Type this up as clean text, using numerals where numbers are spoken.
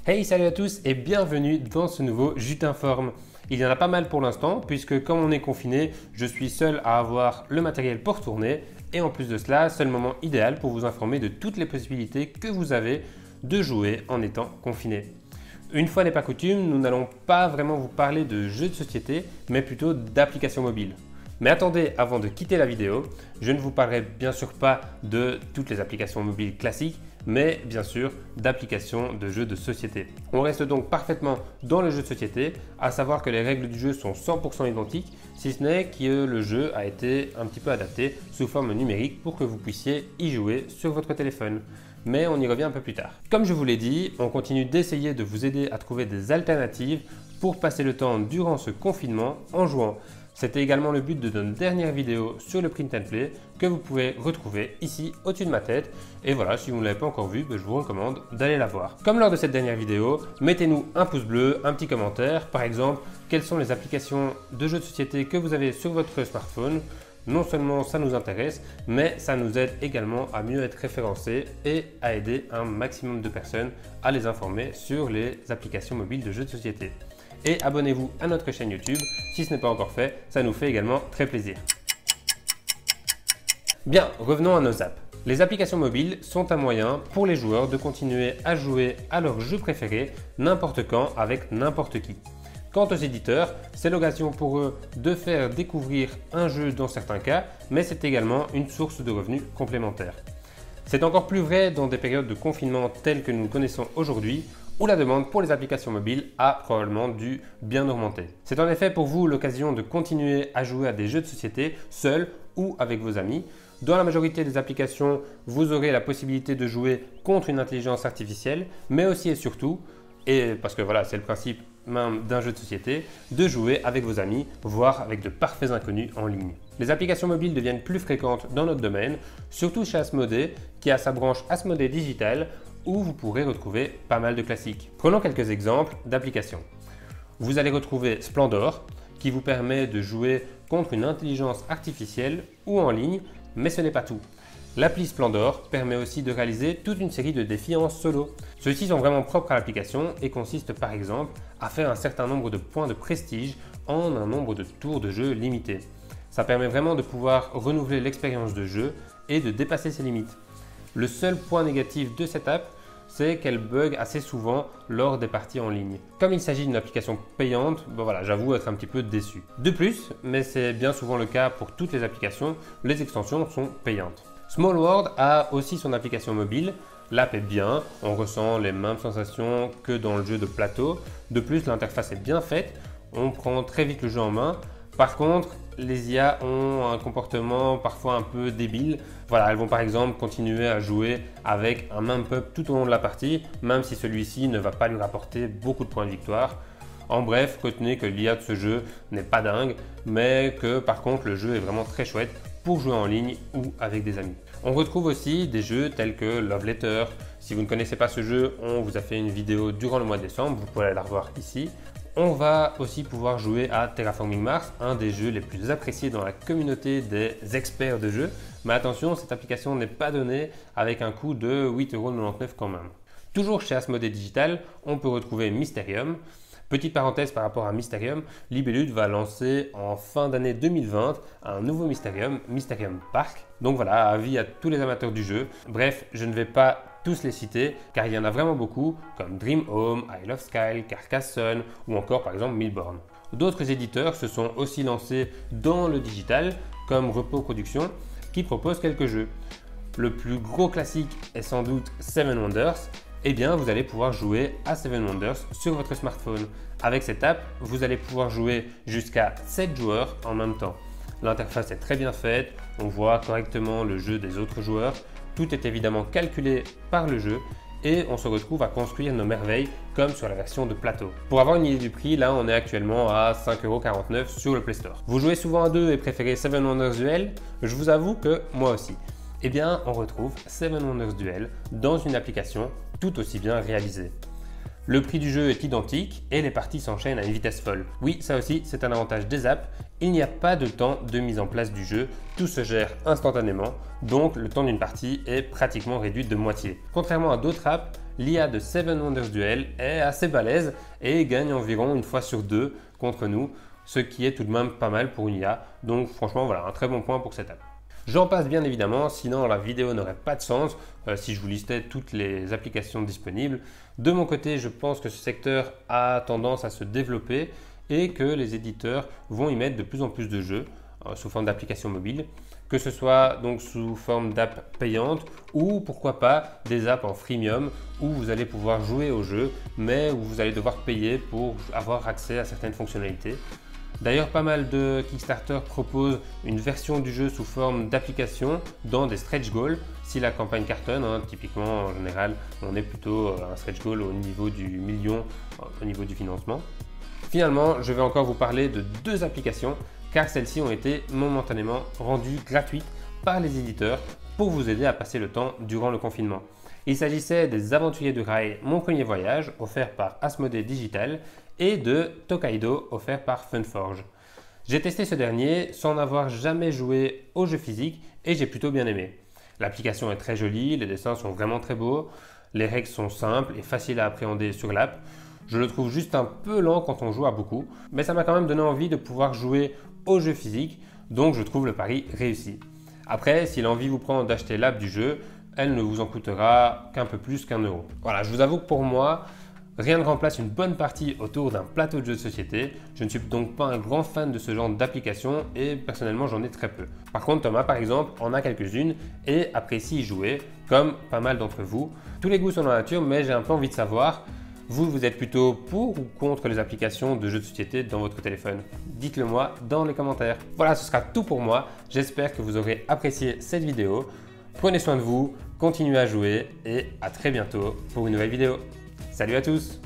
Hey, salut à tous et bienvenue dans ce nouveau Je t'informe. Il y en a pas mal pour l'instant puisque comme on est confiné, je suis seul à avoir le matériel pour tourner et en plus de cela, c'est le moment idéal pour vous informer de toutes les possibilités que vous avez de jouer en étant confiné. Une fois n'est pas coutume, nous n'allons pas vraiment vous parler de jeux de société, mais plutôt d'applications mobiles. Mais attendez, avant de quitter la vidéo, je ne vous parlerai bien sûr pas de toutes les applications mobiles classiques, mais bien sûr d'applications de jeux de société. On reste donc parfaitement dans le jeu de société, à savoir que les règles du jeu sont 100% identiques, si ce n'est que le jeu a été un petit peu adapté sous forme numérique pour que vous puissiez y jouer sur votre téléphone. Mais on y revient un peu plus tard. Comme je vous l'ai dit, on continue d'essayer de vous aider à trouver des alternatives pour passer le temps durant ce confinement en jouant. C'était également le but de notre dernière vidéo sur le print and play que vous pouvez retrouver ici au-dessus de ma tête. Et voilà, si vous ne l'avez pas encore vu, je vous recommande d'aller la voir. Comme lors de cette dernière vidéo, mettez-nous un pouce bleu, un petit commentaire. Par exemple, quelles sont les applications de jeux de société que vous avez sur votre smartphone. Non seulement ça nous intéresse, mais ça nous aide également à mieux être référencés et à aider un maximum de personnes à les informer sur les applications mobiles de jeux de société. Et abonnez-vous à notre chaîne YouTube si ce n'est pas encore fait, ça nous fait également très plaisir. Bien, revenons à nos apps. Les applications mobiles sont un moyen pour les joueurs de continuer à jouer à leur jeu préféré n'importe quand avec n'importe qui. Quant aux éditeurs, c'est l'occasion pour eux de faire découvrir un jeu dans certains cas, mais c'est également une source de revenus complémentaire. C'est encore plus vrai dans des périodes de confinement telles que nous connaissons aujourd'hui, où la demande pour les applications mobiles a probablement dû bien augmenter. C'est en effet pour vous l'occasion de continuer à jouer à des jeux de société seul ou avec vos amis. Dans la majorité des applications, vous aurez la possibilité de jouer contre une intelligence artificielle, mais aussi et surtout, et parce que voilà, c'est le principe même d'un jeu de société, de jouer avec vos amis, voire avec de parfaits inconnus en ligne. Les applications mobiles deviennent plus fréquentes dans notre domaine, surtout chez Asmodee, qui a sa branche Asmodee Digital, où vous pourrez retrouver pas mal de classiques. Prenons quelques exemples d'applications. Vous allez retrouver Splendor, qui vous permet de jouer contre une intelligence artificielle ou en ligne, mais ce n'est pas tout. L'appli Splendor permet aussi de réaliser toute une série de défis en solo. Ceux-ci sont vraiment propres à l'application et consistent par exemple à faire un certain nombre de points de prestige en un nombre de tours de jeu limité. Ça permet vraiment de pouvoir renouveler l'expérience de jeu et de dépasser ses limites. Le seul point négatif de cette app, c'est qu'elle bug assez souvent lors des parties en ligne. Comme il s'agit d'une application payante, j'avoue être un petit peu déçu. De plus, mais c'est bien souvent le cas pour toutes les applications, les extensions sont payantes. Small World a aussi son application mobile. L'app est bien, on ressent les mêmes sensations que dans le jeu de plateau. De plus, l'interface est bien faite, on prend très vite le jeu en main. Par contre, les IA ont un comportement parfois un peu débile. Elles vont par exemple continuer à jouer avec un même peuple tout au long de la partie, même si celui-ci ne va pas lui rapporter beaucoup de points de victoire. En bref, retenez que l'IA de ce jeu n'est pas dingue, mais que par contre le jeu est vraiment très chouette pour jouer en ligne ou avec des amis. On retrouve aussi des jeux tels que Love Letter. Si vous ne connaissez pas ce jeu, on vous a fait une vidéo durant le mois de décembre, vous pouvez la revoir ici. On va aussi pouvoir jouer à Terraforming Mars, un des jeux les plus appréciés dans la communauté des experts de jeux. Mais attention, cette application n'est pas donnée avec un coût de 8,99 € quand même. Toujours chez Asmodee Digital, on peut retrouver Mysterium. Petite parenthèse par rapport à Mysterium, Libellude va lancer en fin d'année 2020 un nouveau Mysterium, Mysterium Park. Donc voilà, avis à tous les amateurs du jeu. Bref, je ne vais pas tous les citer car il y en a vraiment beaucoup comme Dream Home, Isle of Skye, Carcassonne ou encore par exemple Milborn. D'autres éditeurs se sont aussi lancés dans le digital comme Repos Productions qui propose quelques jeux. Le plus gros classique est sans doute Seven Wonders. Eh bien, vous allez pouvoir jouer à Seven Wonders sur votre smartphone. Avec cette app, vous allez pouvoir jouer jusqu'à 7 joueurs en même temps. L'interface est très bien faite, on voit correctement le jeu des autres joueurs. Tout est évidemment calculé par le jeu et on se retrouve à construire nos merveilles comme sur la version de plateau. Pour avoir une idée du prix, là on est actuellement à 5,49 € sur le Play Store. Vous jouez souvent à deux et préférez Seven Wonders Duel? Je vous avoue que moi aussi. Eh bien, on retrouve Seven Wonders Duel dans une application tout aussi bien réalisée. Le prix du jeu est identique et les parties s'enchaînent à une vitesse folle. Oui, ça aussi, c'est un avantage des apps. Il n'y a pas de temps de mise en place du jeu, tout se gère instantanément, donc le temps d'une partie est pratiquement réduit de moitié. Contrairement à d'autres apps, l'IA de Seven Wonders Duel est assez balèze et gagne environ une fois sur deux contre nous, ce qui est tout de même pas mal pour une IA. Donc franchement, voilà, un très bon point pour cette app. J'en passe bien évidemment, sinon la vidéo n'aurait pas de sens si je vous listais toutes les applications disponibles. De mon côté, je pense que ce secteur a tendance à se développer et que les éditeurs vont y mettre de plus en plus de jeux sous forme d'applications mobiles, que ce soit donc sous forme d'app payante ou pourquoi pas des apps en freemium où vous allez pouvoir jouer au jeu mais où vous allez devoir payer pour avoir accès à certaines fonctionnalités. D'ailleurs, pas mal de Kickstarter proposent une version du jeu sous forme d'application dans des stretch goals. Si la campagne cartonne, typiquement en général, on est plutôt un stretch goal au niveau du million, au niveau du financement. Finalement, je vais encore vous parler de deux applications car celles-ci ont été momentanément rendues gratuites par les éditeurs pour vous aider à passer le temps durant le confinement. Il s'agissait des Aventuriers du Rail, mon premier voyage, offert par Asmodée Digital, et de Tokaido, offert par Funforge. J'ai testé ce dernier sans n'avoir jamais joué au jeu physique et j'ai plutôt bien aimé. L'application est très jolie, les dessins sont vraiment très beaux, les règles sont simples et faciles à appréhender sur l'app. Je le trouve juste un peu lent quand on joue à beaucoup, mais ça m'a quand même donné envie de pouvoir jouer au jeu physique, donc je trouve le pari réussi. Après, si l'envie vous prend d'acheter l'app du jeu, elle ne vous en coûtera qu'un peu plus qu'1 euro. Voilà, je vous avoue que pour moi, rien ne remplace une bonne partie autour d'un plateau de jeux de société. Je ne suis donc pas un grand fan de ce genre d'application et personnellement j'en ai très peu. Par contre Thomas par exemple en a quelques-unes et apprécie y jouer, comme pas mal d'entre vous. Tous les goûts sont dans la nature mais j'ai un peu envie de savoir, vous êtes plutôt pour ou contre les applications de jeux de société dans votre téléphone? Dites-le moi dans les commentaires. Voilà, ce sera tout pour moi. J'espère que vous aurez apprécié cette vidéo. Prenez soin de vous, continuez à jouer et à très bientôt pour une nouvelle vidéo. Salut à tous!